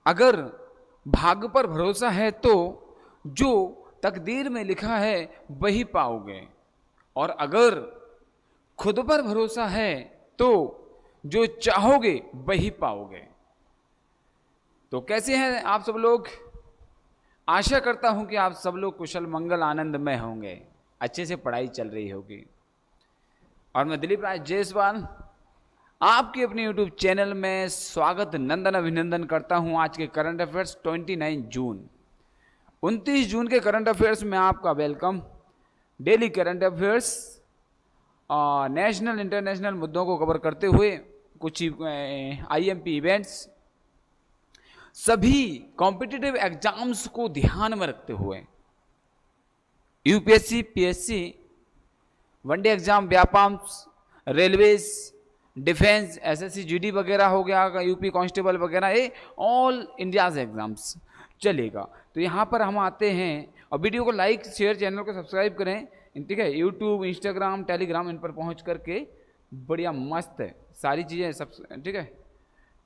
अगर भाग्य पर भरोसा है तो जो तकदीर में लिखा है वही पाओगे, और अगर खुद पर भरोसा है तो जो चाहोगे वही पाओगे। तो कैसे हैं आप सब लोग? आशा करता हूं कि आप सब लोग कुशल मंगल आनंद में होंगे, अच्छे से पढ़ाई चल रही होगी। और मैं दिलीप राज जायसवाल आपके अपने YouTube चैनल में स्वागत नंदन अभिनंदन करता हूं। आज के करंट अफेयर्स 29 जून 29 जून के करंट अफेयर्स में आपका वेलकम। डेली करंट अफेयर्स और नेशनल इंटरनेशनल मुद्दों को कवर करते हुए कुछ IMP इवेंट्स, सभी कॉम्पिटिटिव एग्जाम्स को ध्यान में रखते हुए UPSC, PSC, वनडे एग्जाम, व्यापाम्स, रेलवेज, डिफेंस, SSC, GD वगैरह हो गया, UP कांस्टेबल वगैरह, ये ऑल इंडियाज एग्जाम्स चलेगा। तो यहाँ पर हम आते हैं और वीडियो को लाइक शेयर, चैनल को सब्सक्राइब करें, ठीक है। यूट्यूब, इंस्टाग्राम, टेलीग्राम इन पर पहुँच करके बढ़िया मस्त है सारी चीज़ें सब, ठीक है,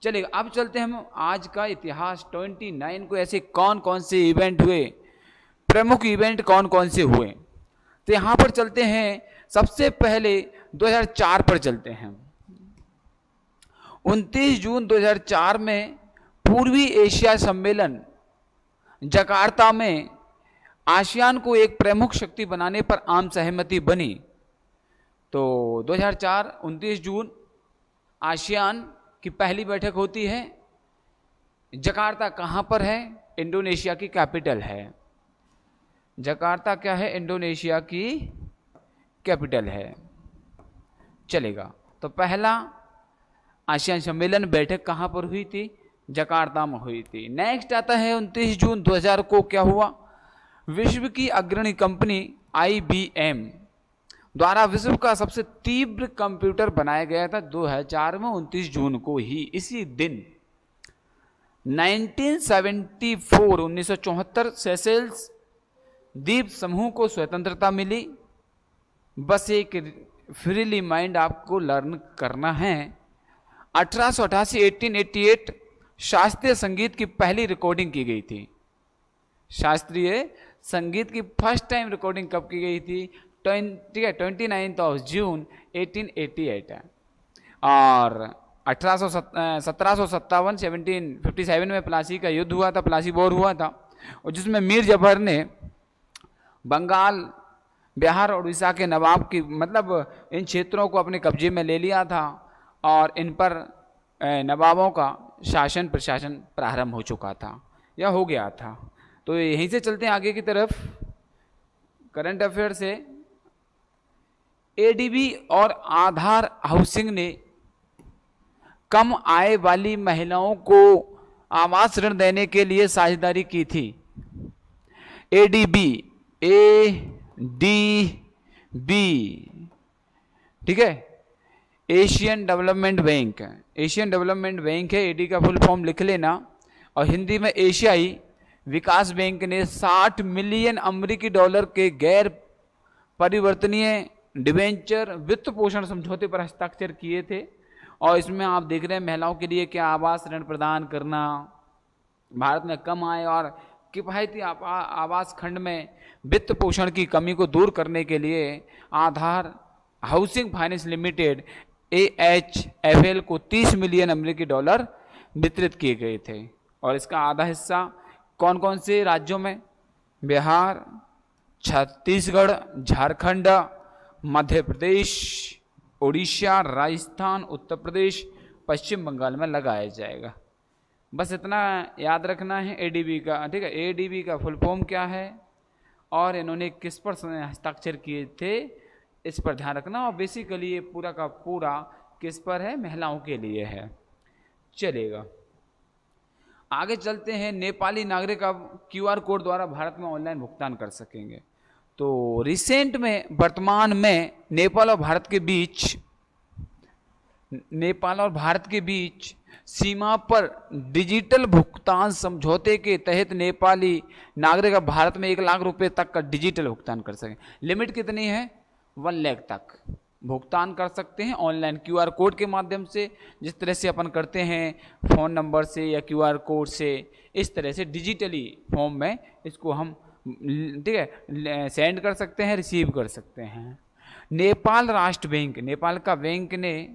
चलेगा। अब चलते हैं हम आज का इतिहास 29 को ऐसे कौन कौन से इवेंट हुए, प्रमुख इवेंट कौन कौन से हुए। तो यहाँ पर चलते हैं, सबसे पहले 2004 पर चलते हैं। 29 जून 2004 में पूर्वी एशिया सम्मेलन जकार्ता में आसियान को एक प्रमुख शक्ति बनाने पर आम सहमति बनी। तो 2004 29 जून आसियान की पहली बैठक होती है। जकार्ता कहाँ पर है? इंडोनेशिया की कैपिटल है। जकार्ता क्या है? इंडोनेशिया की कैपिटल है, चलेगा। तो पहला आसियान सम्मेलन बैठक कहाँ पर हुई थी? जकार्ता में हुई थी। नेक्स्ट आता है 29 जून 2000 को क्या हुआ? विश्व की अग्रणी कंपनी IBM द्वारा विश्व का सबसे तीव्र कंप्यूटर बनाया गया था 2004 में 29 जून को ही। इसी दिन 1974 सेशेल्स द्वीप समूह को स्वतंत्रता मिली। बस एक फ्रीली माइंड आपको लर्न करना है। 1888 शास्त्रीय संगीत की पहली रिकॉर्डिंग की गई थी। शास्त्रीय संगीत की फर्स्ट टाइम रिकॉर्डिंग कब की गई थी? 29 जून 1888 है। और 1757 में प्लासी का युद्ध हुआ था, प्लासी वॉर हुआ था, और जिसमें मीर जफर ने बंगाल, बिहार और उड़ीसा के नवाब की, मतलब इन क्षेत्रों को अपने कब्जे में ले लिया था और इन पर नवाबों का शासन प्रशासन प्रारंभ हो चुका था या हो गया था। तो यहीं से चलते हैं आगे की तरफ करंट अफेयर से। ADB और आधार हाउसिंग ने कम आय वाली महिलाओं को आवास ऋण देने के लिए साझेदारी की थी। ADB, ठीक है, Asian development bank, Asian development bank है। AD का फुल फॉर्म लिख लेना। और हिंदी में एशियाई विकास बैंक ने 60 मिलियन अमेरिकी डॉलर के गैर परिवर्तनीय डिवेंचर वित्त पोषण समझौते पर हस्ताक्षर किए थे। और इसमें आप देख रहे हैं महिलाओं के लिए क्या आवास ऋण प्रदान करना, भारत में कम आय और किफायती आवास खंड में वित्त पोषण की कमी को दूर करने के लिए आधार हाउसिंग फाइनेंस लिमिटेड AHFL को 30 मिलियन अमेरिकी डॉलर वितरित किए गए थे। और इसका आधा हिस्सा कौन कौन से राज्यों में? बिहार, छत्तीसगढ़, झारखंड, मध्य प्रदेश, उड़ीसा, राजस्थान, उत्तर प्रदेश, पश्चिम बंगाल में लगाया जाएगा। बस इतना याद रखना है ADB का, ठीक है। ADB का फुल फॉर्म क्या है और इन्होंने किस पर हस्ताक्षर किए थे, इस पर ध्यान रखना। और बेसिकली ये पूरा का पूरा किस पर है? महिलाओं के लिए है, चलेगा। आगे चलते हैं। नेपाली नागरिक अब QR कोड द्वारा भारत में ऑनलाइन भुगतान कर सकेंगे। तो रिसेंट में, वर्तमान में नेपाल और भारत के बीच सीमा पर डिजिटल भुगतान समझौते के तहत नेपाली नागरिक अब भारत में 1 लाख रुपए तक का डिजिटल भुगतान कर सकें। लिमिट कितनी है? 1 लाख तक भुगतान कर सकते हैं ऑनलाइन क्यूआर कोड के माध्यम से, जिस तरह से अपन करते हैं फ़ोन नंबर से या क्यूआर कोड से, इस तरह से डिजिटली फॉर्म में इसको हम ठीक है सेंड कर सकते हैं, रिसीव कर सकते हैं। नेपाल राष्ट्र बैंक, नेपाल का बैंक ने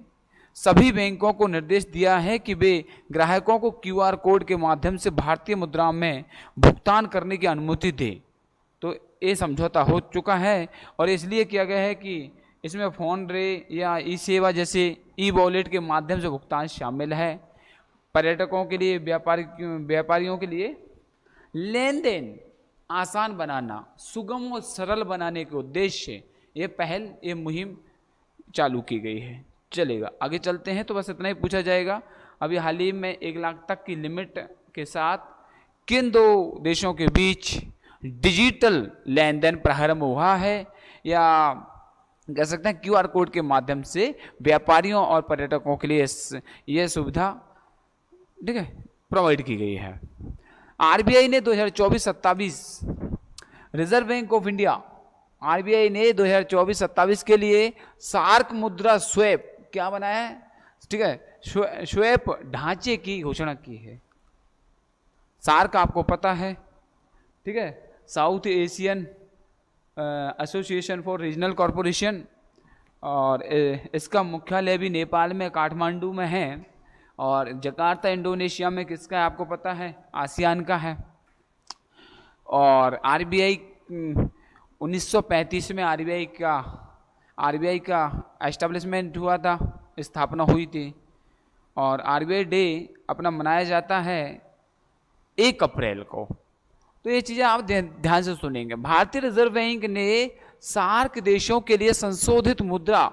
सभी बैंकों को निर्देश दिया है कि वे ग्राहकों को क्यूआर कोड के माध्यम से भारतीय मुद्रा में भुगतान करने की अनुमति दे। तो ये समझौता हो चुका है और इसलिए किया गया है कि इसमें फ़ोन रे या ई सेवा जैसे ई वॉलेट के माध्यम से भुगतान शामिल है। पर्यटकों के लिए, व्यापारियों के लिए लेन देन आसान बनाना, सुगम और सरल बनाने के उद्देश्य से ये मुहिम चालू की गई है। चलेगा, आगे चलते हैं। तो बस इतना ही पूछा जाएगा। अभी हाल ही में 1 लाख तक की लिमिट के साथ किन 2 देशों के बीच डिजिटल लेन देन प्रारंभ हुआ है, या कह सकते हैं क्यूआर कोड के माध्यम से व्यापारियों और पर्यटकों के लिए यह सुविधा ठीक है प्रोवाइड की गई है। आरबीआई ने 2024-27 reserve bank of India RBI ने 2024-27 के लिए सार्क मुद्रा स्वैप क्या बनाया है, ठीक है, स्वैप ढांचे की घोषणा की है। सार्क आपको पता है, ठीक है, south Asian association for regional corporation, और इसका मुख्यालय भी नेपाल में काठमांडू में है, और जकार्ता इंडोनेशिया में किसका है आपको पता है, आसियान का है। और आरबीआई 1935 में आरबीआई का एस्टेब्लिशमेंट हुआ था, स्थापना हुई थी, और आरबीआई डे अपना मनाया जाता है 1 अप्रैल को। तो ये चीज़ें आप ध्यान से सुनेंगे। भारतीय रिजर्व बैंक ने सार्क देशों के लिए संशोधित मुद्रा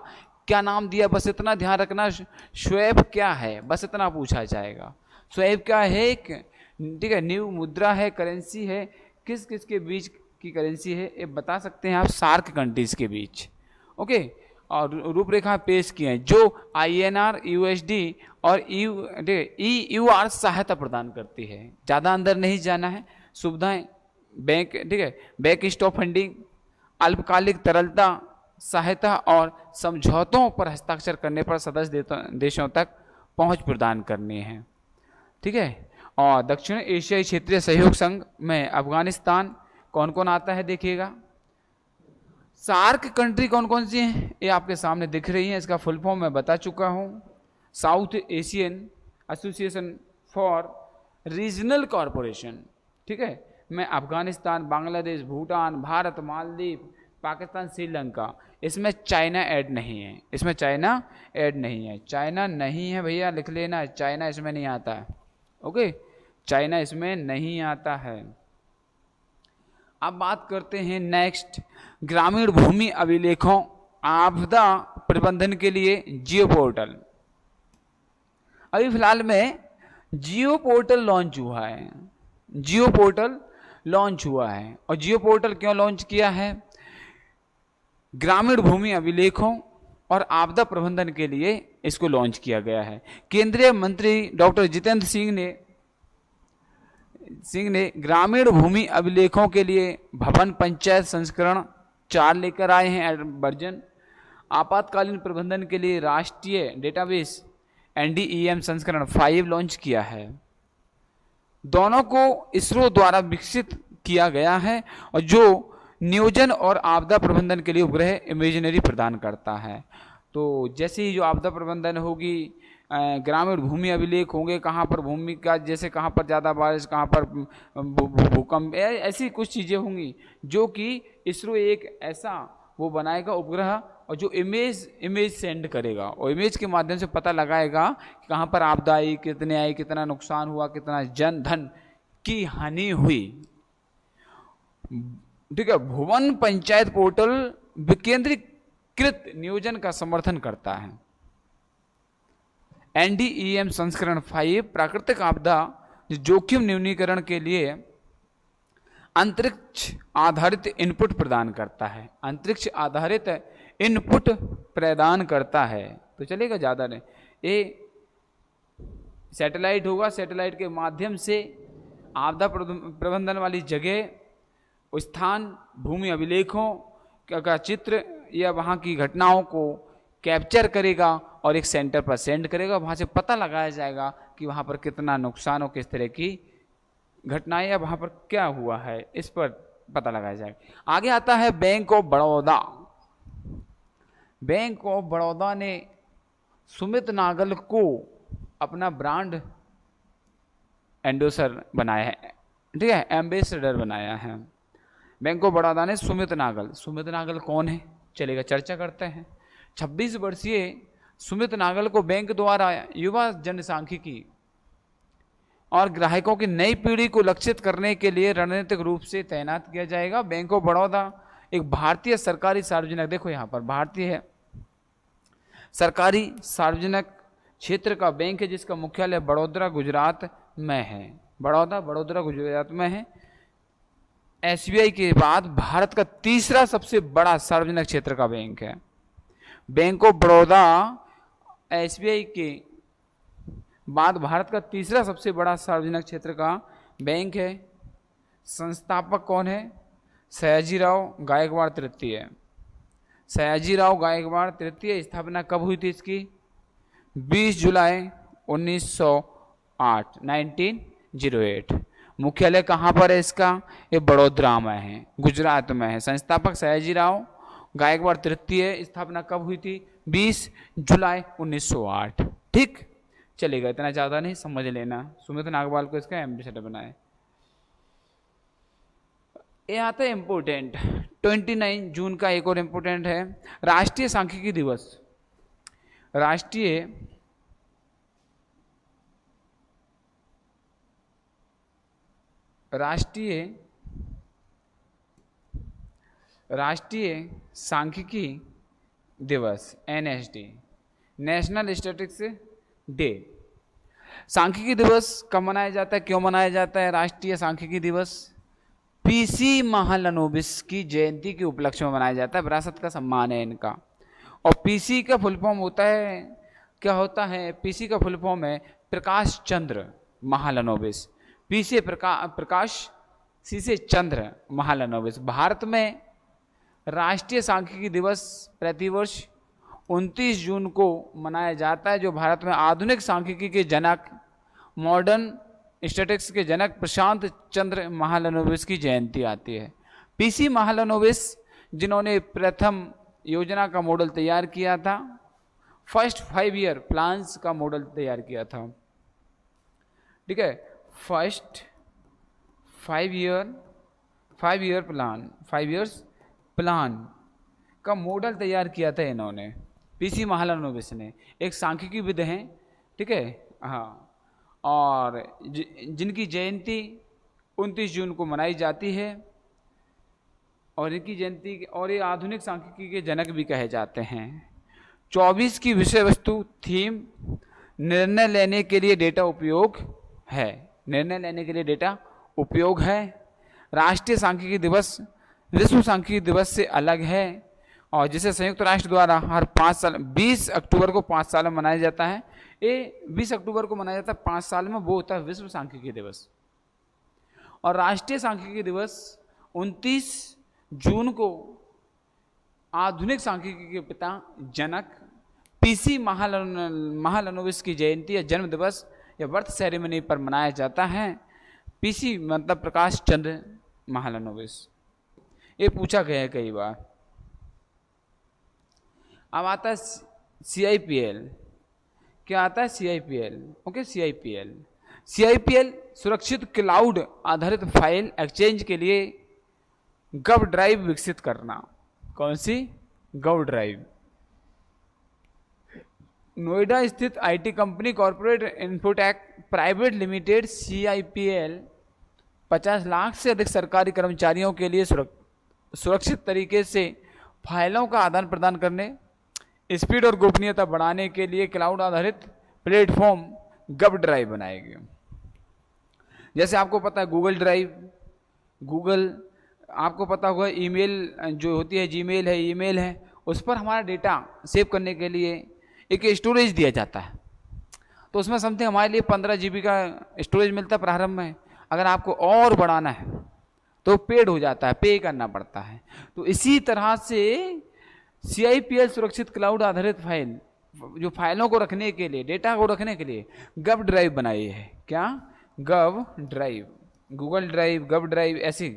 क्या नाम दिया, बस इतना ध्यान रखना। स्वैप क्या है, बस इतना पूछा जाएगा। स्वैप क्या है, ठीक है, न्यू मुद्रा है, करेंसी है, किस किस के बीच की करेंसी है ये बता सकते हैं आप, सार्क कंट्रीज के बीच। ओके, और रूपरेखा पेश की है जो आईएनआर, यूएसडी और ईयूआर सहायता प्रदान करती है। ज़्यादा अंदर नहीं जाना है। सुविधाएं बैंक, ठीक है, बैंक स्टॉक फंडिंग, अल्पकालिक तरलता सहायता और समझौतों पर हस्ताक्षर करने पर सदस्य देशों तक पहुंच प्रदान करनी है, ठीक है। और दक्षिण एशियाई क्षेत्रीय सहयोग संघ में अफगानिस्तान कौन कौन आता है देखिएगा। सार्क कंट्री कौन कौन सी हैं ये आपके सामने दिख रही हैं, इसका फुल फॉर्म मैं बता चुका हूँ। South Asian association for regional corporation, ठीक है, में अफगानिस्तान, बांग्लादेश, भूटान, भारत, मालदीव, पाकिस्तान, श्रीलंका। इसमें चाइना ऐड नहीं है, इसमें चाइना ऐड नहीं है, चाइना नहीं है भैया, लिख लेना, चाइना इसमें नहीं आता है। ओके, चाइना इसमें नहीं आता है। अब बात करते हैं नेक्स्ट, ग्रामीण भूमि अभिलेखों आपदा प्रबंधन के लिए जियो पोर्टल। अभी फिलहाल में जियो पोर्टल लॉन्च हुआ है, जियो पोर्टल लॉन्च हुआ है। और जियो पोर्टल क्यों लॉन्च किया है, ग्रामीण भूमि अभिलेखों और आपदा प्रबंधन के लिए इसको लॉन्च किया गया है। केंद्रीय मंत्री डॉक्टर जितेंद्र सिंह ने ग्रामीण भूमि अभिलेखों के लिए भवन पंचायत संस्करण 4 लेकर आए हैं वर्जन। आपातकालीन प्रबंधन के लिए राष्ट्रीय डेटाबेस NDEM संस्करण 5 लॉन्च किया है। दोनों को इसरो द्वारा विकसित किया गया है और जो नियोजन और आपदा प्रबंधन के लिए उपग्रह इमेजनरी प्रदान करता है। तो जैसे ही जो आपदा प्रबंधन होगी, ग्रामीण भूमि अभिलेख होंगे, कहाँ पर भूमि का, जैसे कहाँ पर ज़्यादा बारिश, कहाँ पर भूकंप, ऐसी कुछ चीज़ें होंगी जो कि इसरो एक ऐसा वो बनाएगा उपग्रह, और जो इमेज सेंड करेगा और इमेज के माध्यम से पता लगाएगा कि कहाँ पर आपदा आई, कितने आई, कितना नुकसान हुआ, कितना जन धन की हानि हुई, ठीक है। भुवन पंचायत पोर्टल विकेंद्रीकृत नियोजन का समर्थन करता है। NDEM संस्करण 5 प्राकृतिक आपदा जोखिम न्यूनीकरण के लिए अंतरिक्ष आधारित इनपुट प्रदान करता है, अंतरिक्ष आधारित इनपुट प्रदान करता है। तो चलेगा, ज़्यादा नहीं, ये सैटेलाइट होगा, सैटेलाइट के माध्यम से आपदा प्रबंधन वाली जगह, स्थान, भूमि अभिलेखों का चित्र या वहाँ की घटनाओं को कैप्चर करेगा और एक सेंटर पर सेंड करेगा। वहाँ से पता लगाया जाएगा कि वहाँ पर कितना नुकसान और किस तरह की घटनाएं या वहाँ पर क्या हुआ है, इस पर पता लगाया जाएगा। आगे आता है bank of Baroda. Bank of Baroda ने सुमित नागल को अपना ब्रांड एंडोसर बनाया है, ठीक है, एम्बेसडर बनाया है। बैंक ऑफ बड़ौदा ने सुमित नागल कौन है, चलेगा चर्चा करते हैं। 26 वर्षीय सुमित नागल को बैंक द्वारा युवा जनसांख्यिकी और ग्राहकों की नई पीढ़ी को लक्षित करने के लिए रणनीतिक रूप से तैनात किया जाएगा। बैंक ऑफ बड़ौदा एक भारतीय सरकारी सार्वजनिक, देखो यहाँ पर भारतीय है, सरकारी सार्वजनिक क्षेत्र का बैंक है जिसका मुख्यालय बड़ौदा गुजरात में है। बड़ौदा गुजरात में है। एसबीआई के बाद भारत का तीसरा सबसे बड़ा सार्वजनिक क्षेत्र का बैंक है। बैंक ऑफ बड़ौदा एसबीआई के बाद भारत का तीसरा सबसे बड़ा सार्वजनिक क्षेत्र का बैंक है। संस्थापक कौन है? सयाजीराव गायकवाड़ तृतीय। सयाजीराव गायकवाड़ तृतीय। स्थापना कब हुई थी इसकी? 20 जुलाई 1908, 1908। मुख्यालय कहाँ पर है इसका? ये बड़ोदरा में है, गुजरात में है। संस्थापक सयाजीराव गायकवाड़ तृतीय। स्थापना कब हुई थी? 20 जुलाई 1908। ठीक, चलेगा, इतना ज़्यादा नहीं, समझ लेना। सुमित नागवाल को इसका एम्बेसडर बनाए। ये आता है इम्पोर्टेंट, 29 जून का एक और इम्पोर्टेंट है, राष्ट्रीय सांख्यिकी दिवस। राष्ट्रीय सांख्यिकी दिवस, एनएसडी, नेशनल स्टैटिस्टिक्स डे। सांख्यिकी दिवस कब मनाया जाता है, क्यों मनाया जाता है राष्ट्रीय सांख्यिकी दिवस? पीसी महालनोबिस की जयंती के उपलक्ष्य में मनाया जाता है। विरासत का सम्मान है इनका। और पीसी का फुल फॉर्म होता है, क्या होता है? पीसी का फुल फॉर्म है प्रकाश चंद्र महालनोबिस। पी से प्रकाश, सी से चंद्र महालनोबिस। भारत में राष्ट्रीय सांख्यिकी दिवस प्रतिवर्ष 29 जून को मनाया जाता है, जो भारत में आधुनिक सांख्यिकी के जनक, मॉडर्न स्टैटिस्टिक्स के जनक प्रशांत चंद्र महालनोबिस की जयंती आती है। पीसी महालनोबिस जिन्होंने प्रथम योजना का मॉडल तैयार किया था, फर्स्ट 5 ईयर प्लान्स का मॉडल तैयार किया था, ठीक है, फर्स्ट 5 इयर्स प्लान का मॉडल तैयार किया था इन्होंने, पीसी महालनोबिस ने। एक सांख्यिकी विद हैं, ठीक है, हाँ, और जिनकी जयंती 29 जून को मनाई जाती है। और इनकी जयंती, और ये आधुनिक सांख्यिकी के जनक भी कहे जाते हैं। 24 की विषय वस्तु, थीम, निर्णय लेने के लिए डेटा उपयोग है। निर्णय लेने के लिए डेटा उपयोग है। राष्ट्रीय सांख्यिकी दिवस विश्व सांख्यिकी दिवस से अलग है, और जिसे संयुक्त राष्ट्र द्वारा हर 5 साल 20 अक्टूबर को 5 साल में मनाया जाता है। ये 20 अक्टूबर को मनाया जाता है 5 साल में, वो होता है विश्व सांख्यिकी दिवस। और राष्ट्रीय सांख्यिकी दिवस 29 जून को आधुनिक सांख्यिकी के पिता जनक पीसी महालनोबिस की जयंती या जन्म दिवस या बर्थ सेरेमनी पर मनाया जाता है। पीसी मतलब प्रकाश चंद्र महालनोबिस। ये पूछा गया है कई बार। अब आता है CIPL। क्या आता है? CIPL। ओके, CIPL सुरक्षित क्लाउड आधारित फाइल एक्सचेंज के लिए गव ड्राइव विकसित करना। कौन सी? गव ड्राइव। नोएडा स्थित IT company corporate infotech private limited CIPL 50 lakh से अधिक सरकारी कर्मचारियों के लिए सुरक्षित तरीके से फाइलों का आदान प्रदान करने, स्पीड और गोपनीयता बढ़ाने के लिए क्लाउड आधारित प्लेटफॉर्म गव ड्राइव बनाएगी। जैसे आपको पता है गूगल, आपको पता होगा ईमेल जो होती है, जीमेल है, ईमेल है, उस पर हमारा डेटा सेव करने के लिए एक स्टोरेज दिया जाता है। तो उसमें समथिंग हमारे लिए 15 GB का स्टोरेज मिलता है प्रारंभ में। अगर आपको और बढ़ाना है तो पेड हो जाता है, पे करना पड़ता है। तो इसी तरह से CIPL सुरक्षित क्लाउड आधारित फाइल, जो फाइलों को रखने के लिए, डेटा को रखने के लिए गव ड्राइव बनाई है। क्या? गव ड्राइव, गूगल ड्राइव, गव ड्राइव, ऐसी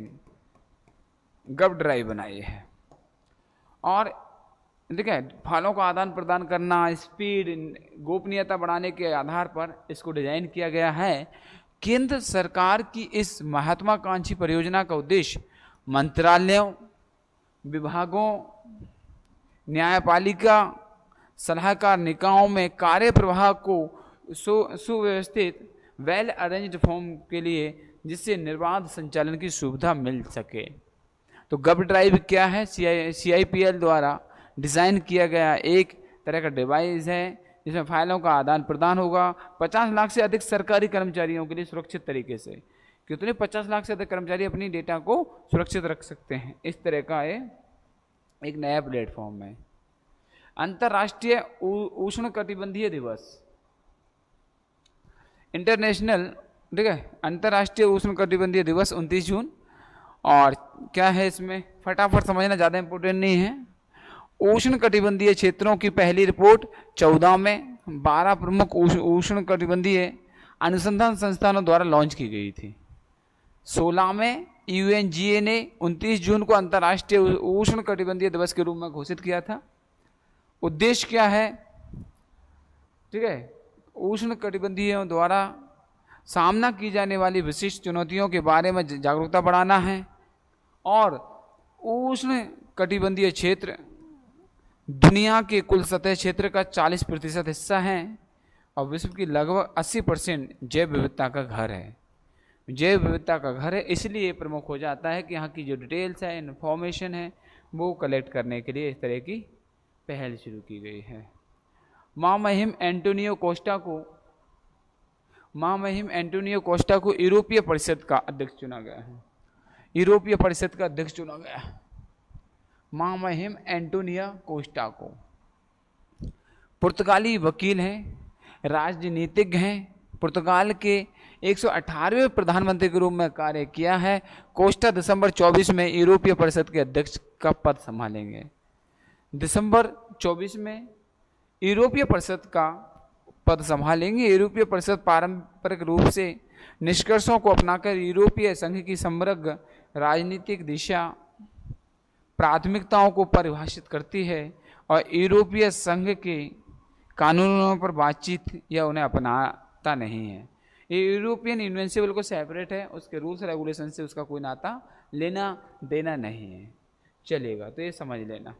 गव ड्राइव बनाई है। और देखिए, फाइलों का आदान प्रदान करना, स्पीड, गोपनीयता बढ़ाने के आधार पर इसको डिजाइन किया गया है। केंद्र सरकार की इस महत्वाकांक्षी परियोजना का उद्देश्य मंत्रालयों, विभागों, न्यायपालिका, सलाहकार निकायों में कार्य प्रवाह को सुव्यवस्थित, वेल अरेंज्ड फॉर्म के लिए, जिससे निर्बाध संचालन की सुविधा मिल सके। तो गव ड्राइव क्या है? CIPL द्वारा डिज़ाइन किया गया एक तरह का डिवाइस है जिसमें फाइलों का आदान प्रदान होगा 50 लाख से अधिक सरकारी कर्मचारियों के लिए सुरक्षित तरीके से। कितने? 50 लाख से अधिक कर्मचारी अपनी डेटा को सुरक्षित रख सकते हैं। इस तरह का एक नया प्लेटफॉर्म है। अंतर्राष्ट्रीय उष्णकटिबंधीय दिवस, इंटरनेशनल, ठीक है, अंतर्राष्ट्रीय उष्णकटिबंधीय दिवस 29 जून। और क्या है इसमें? फटाफट समझना, ज़्यादा इंपॉर्टेंट नहीं है। उष्णकटिबंधीय क्षेत्रों की पहली रिपोर्ट 14 में 12 प्रमुख उष्णकटिबंधीय अनुसंधान संस्थानों द्वारा लॉन्च की गई थी। 16 में UNGA ने 29 जून को अंतर्राष्ट्रीय उष्णकटिबंधीय दिवस के रूप में घोषित किया था। उद्देश्य क्या है? ठीक है, उष्णकटिबंधीयों द्वारा सामना की जाने वाली विशिष्ट चुनौतियों के बारे में जागरूकता बढ़ाना है। और उष्णकटिबंधीय क्षेत्र दुनिया के कुल सतह क्षेत्र का 40% हिस्सा है और विश्व की लगभग 80% जैव विविधता का घर है। जैव विविधता का घर है, इसलिए प्रमुख हो जाता है कि यहाँ की जो डिटेल्स है, इन्फॉर्मेशन है, वो कलेक्ट करने के लिए इस तरह की पहल शुरू की गई है। महामहिम एंटोनियो कोस्टा को यूरोपीय परिषद का अध्यक्ष चुना गया है। यूरोपीय परिषद का अध्यक्ष चुना गया है महामहिम एंटोनियो कोस्टा को। पुर्तगाली वकील हैं, राजनीतिज्ञ हैं। पुर्तगाल के 118वें प्रधानमंत्री के रूप में कार्य किया है। कोस्टा दिसंबर 24 में यूरोपीय परिषद के अध्यक्ष का पद संभालेंगे। दिसंबर 24 में यूरोपीय परिषद का पद संभालेंगे। यूरोपीय परिषद पारंपरिक रूप से निष्कर्षों को अपनाकर यूरोपीय संघ की समग्र राजनीतिक दिशा, प्राथमिकताओं को परिभाषित करती है और यूरोपीय संघ के कानूनों पर बातचीत या उन्हें अपनाता नहीं है। ये यूरोपियन यूनियन से बिल्कुल सेपरेट है, उसके रूल्स रेगुलेशन से उसका कोई नाता लेना देना नहीं है। चलेगा, तो ये समझ लेना।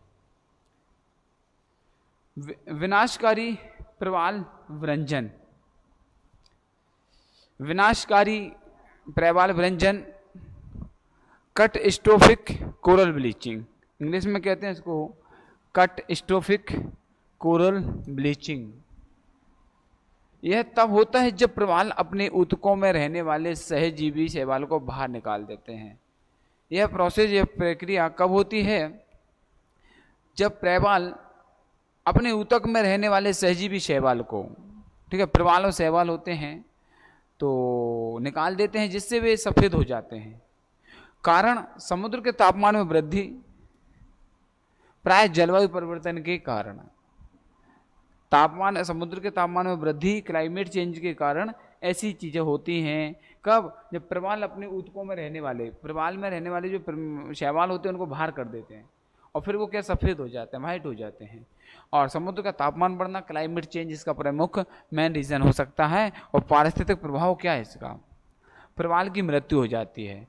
विनाशकारी प्रवाल व्यंजन, विनाशकारी प्रवाल व्यंजन, कटस्ट्रोफिक कोरल ब्लीचिंग, इंग्लिश में कहते हैं इसको कटस्ट्रोफिक कोरल ब्लीचिंग। यह तब होता है जब प्रवाल अपने ऊतकों में रहने वाले सहजीवी शैवाल को बाहर निकाल देते हैं। यह प्रोसेस, यह प्रक्रिया कब होती है? जब प्रवाल अपने ऊतक में रहने वाले सहजीवी शैवाल को, ठीक है, प्रवाल और शैवाल होते हैं, तो निकाल देते हैं, जिससे वे सफ़ेद हो जाते हैं। कारण समुद्र के तापमान में वृद्धि, प्राय जलवायु परिवर्तन के कारण। समुद्र के तापमान में वृद्धि, क्लाइमेट चेंज के कारण ऐसी चीज़ें होती हैं। कब? जब प्रवाल अपने ऊतकों में रहने वाले जो शैवाल होते हैं उनको बाहर कर देते हैं और फिर वो क्या सफ़ेद हो जाते हैं, वाइट हो जाते हैं। और समुद्र का तापमान बढ़ना, क्लाइमेट चेंज इसका प्रमुख मेन रीज़न हो सकता है। और पारिस्थितिक प्रभाव क्या है इसका? प्रवाल की मृत्यु हो जाती है।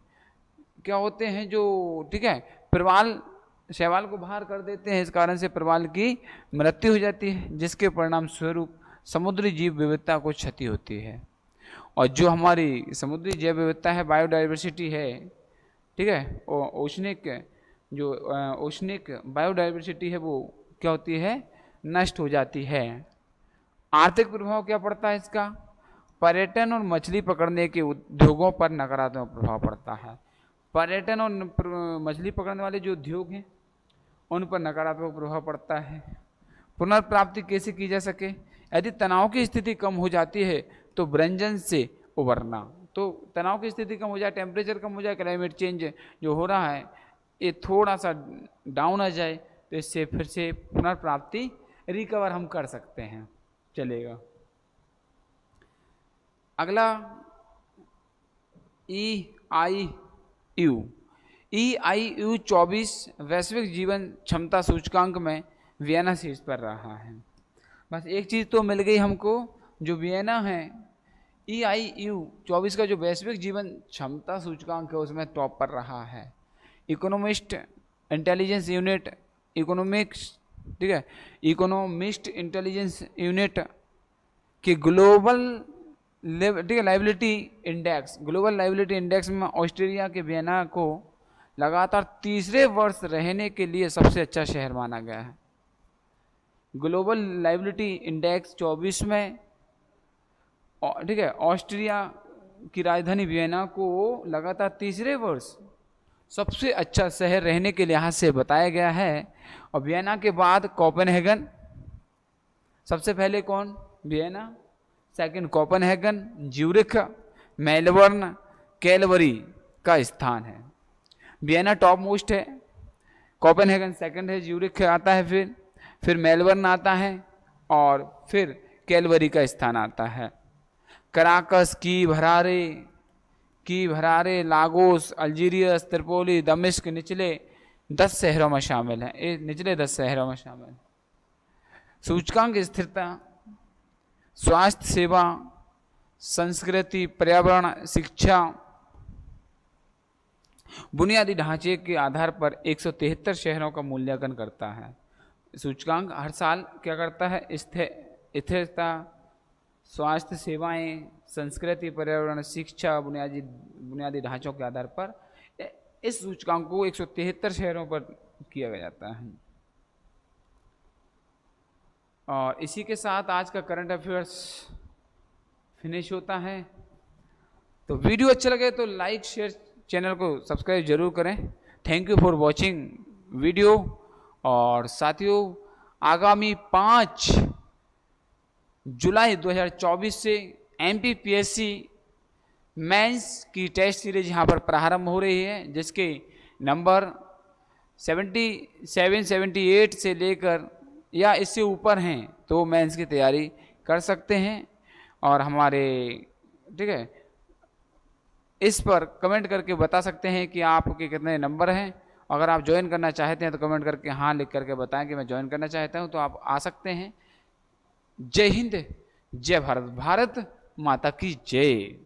क्या होते हैं जो, ठीक है, प्रवाल शैवाल को बाहर कर देते हैं, इस कारण से प्रवाल की मृत्यु हो जाती है, जिसके परिणाम स्वरूप समुद्री जीव विविधता को क्षति होती है। और जो हमारी समुद्री जैव विविधता है, बायोडाइवर्सिटी है, ठीक है, ओशनिक बायोडाइवर्सिटी है, वो क्या होती है? नष्ट हो जाती है। आर्थिक प्रभाव क्या पड़ता है इसका? पर्यटन और मछली पकड़ने के उद्योगों पर नकारात्मक प्रभाव पड़ता है। पर्यटन और मछली पकड़ने वाले जो उद्योग हैं उन पर नकारात्मक प्रभाव पड़ता है। पुनर्प्राप्ति कैसे की जा सके? यदि तनाव की स्थिति कम हो जाती है तो व्यंजन से उबरना, तो तनाव की स्थिति कम हो जाए, टेम्परेचर कम हो जाए, क्लाइमेट चेंज जो हो रहा है ये थोड़ा सा डाउन आ जाए, तो तो इससे फिर से पुनर्प्राप्ति रिकवर हम कर सकते हैं, चलेगा। अगला EIU 24 वैश्विक जीवन क्षमता सूचकांक में वियना शीर्ष पर रहा है। बस एक चीज़ तो मिल गई हमको, जो वियना है EIU 24 का जो वैश्विक जीवन क्षमता सूचकांक है उसमें टॉप पर रहा है। इकोनॉमिस्ट इंटेलिजेंस यूनिट, इकोनॉमिक्स, ठीक है, इकोनॉमिस्ट इंटेलिजेंस यूनिट के global liability index, global liability index में ऑस्ट्रेलिया के वियना को लगातार तीसरे वर्ष रहने के लिए सबसे अच्छा शहर माना गया है। ग्लोबल लाइबिलिटी इंडेक्स 24 में, ठीक है, ऑस्ट्रिया की राजधानी वियना को लगातार तीसरे वर्ष सबसे अच्छा शहर रहने के लिहाज से बताया गया है। और वियना के बाद कोपेनहेगन, सबसे पहले कौन? Vienna, second Copenhagen, Zurich, Melbourne, Calvary का स्थान है। वियना टॉप मोस्ट है, कोपेनहेगन सेकंड है, ज्यूरिख आता है, फिर मेलबर्न आता है और फिर कैलवरी का स्थान आता है। कराकस, की भरारे, लागोस, अल्जीरियस, त्रिपोली, दमिश्क निचले 10 शहरों में शामिल है। ये निचले 10 शहरों में शामिल है। सूचकांक स्थिरता, स्वास्थ्य सेवा, संस्कृति, पर्यावरण, शिक्षा, बुनियादी ढांचे के आधार पर 173 शहरों का मूल्यांकन करता है। सूचकांक हर साल क्या करता है? स्थिरता, स्वास्थ्य सेवाएं, संस्कृति, पर्यावरण, शिक्षा, बुनियादी ढांचों के आधार पर इस सूचकांक को 173 शहरों पर किया जाता है। और इसी के साथ आज का करंट अफेयर्स फिनिश होता है। तो वीडियो अच्छा लगे तो लाइक, शेयर, चैनल को सब्सक्राइब जरूर करें। Thank you for watching video. और साथियों, आगामी 5 जुलाई 2024 से MPPSC मेंस की टेस्ट सीरीज यहाँ पर प्रारंभ हो रही है, जिसके नंबर 77, 78 से लेकर या इससे ऊपर हैं तो मेंस की तैयारी कर सकते हैं। और हमारे, ठीक है, इस पर कमेंट करके बता सकते हैं कि आपके कितने नंबर हैं। अगर आप ज्वाइन करना चाहते हैं तो कमेंट करके हाँ लिख करके बताएं कि मैं ज्वाइन करना चाहता हूं, तो आप आ सकते हैं। जय हिंद, जय भारत, भारत माता की जय।